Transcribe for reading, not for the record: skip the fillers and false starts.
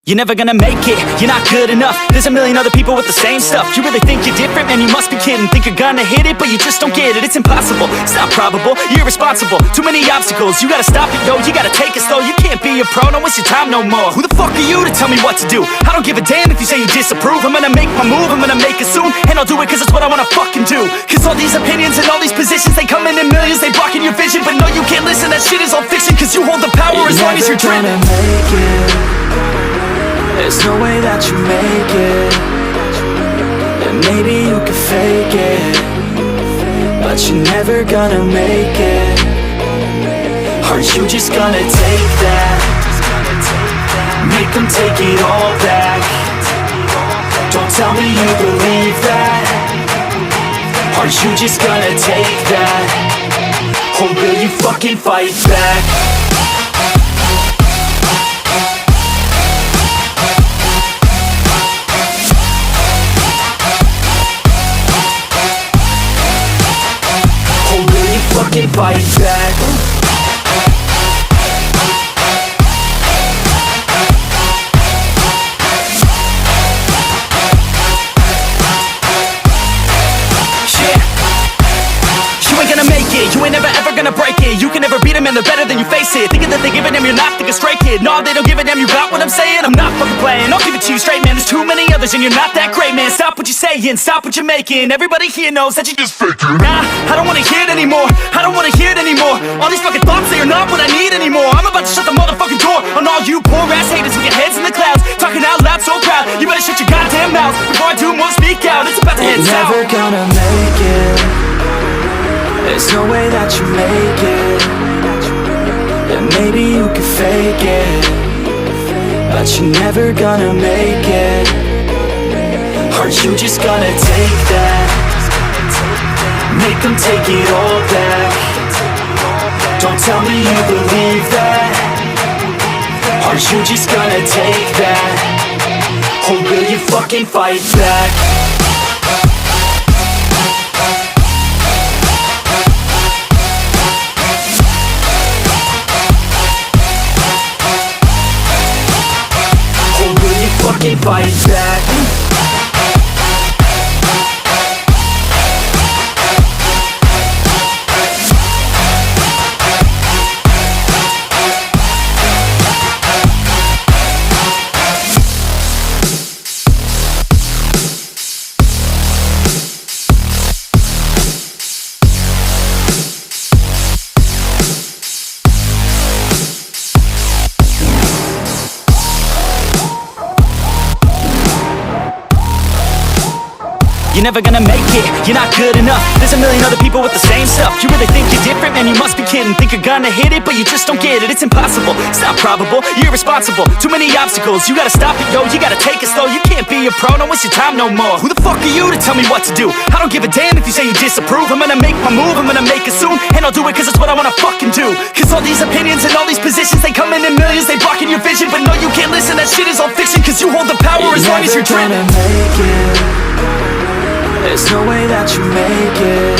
You're never gonna make it, you're not good enough. There's a million other people with the same stuff. You really think you're different? Man, you must be kidding. Think you're gonna hit it, but you just don't get it. It's impossible, it's not probable, you're irresponsible. Too many obstacles, you gotta stop it, yo. You gotta take it slow, you can't be a pro. Don't waste your time no more. Who the fuck are you to tell me what to do? I don't give a damn if you say you disapprove. I'm gonna make my move, I'm gonna make it soon. And I'll do it cause it's what I wanna fucking do. Cause all these opinions and all these positions, they come in millions, they blocking your vision. But no, you can't listen, that shit is all fiction. Cause you hold the power as long as you're dreaming. There's no way that you make it. And maybe you can fake it, but you're never gonna make it. Aren't you just gonna take that? Make them take it all back. Don't tell me you believe that. Aren't you just gonna take that? Or will you fucking fight back? Fucking fight back. You ain't gonna make it, you ain't never ever gonna break it. You can never beat them and they're better than you face it. Thinking that they give a damn, you're not thinking straight, kid. No, they don't give a damn, you got what I'm saying? I'm not fucking playing, I'll give it to you straight, man. There's too many others and you're not that great, man. Stop what you're saying, stop what you're making. Everybody here knows that you just faking. Nah, I don't wanna hear it anymore, I don't wanna hear it anymore. All these fucking thoughts, they are not what I need anymore. I'm about to shut the motherfucking door on all you poor ass haters with your heads in the clouds, talking out loud so proud. You better shut your goddamn mouth before I do more speak out. It's about to head south. You're never gonna make it. There's no way that you make it. And maybe you can fake it, but you're never gonna make it. Aren't you just gonna take that? Make them take it all back. Don't tell me you believe that. Aren't you just gonna take that? Or will you fucking fight back? Fucking fight back. You're never gonna make it, you're not good enough. There's a million other people with the same stuff. You really think you're different? Man, you must be kidding. Think you're gonna hit it, but you just don't get it. It's impossible, it's not probable, you're irresponsible. Too many obstacles, you gotta stop it, yo. You gotta take it slow, you can't be a pro. Don't waste your time no more. Who the fuck are you to tell me what to do? I don't give a damn if you say you disapprove. I'm gonna make my move, I'm gonna make it soon. And I'll do it cause it's what I wanna fucking do. Cause all these opinions and all these positions, they come in millions, they blocking your vision. But no, you can't listen, that shit is all fiction. Cause you hold the power as long as you're dreaming. There's no way that you make it.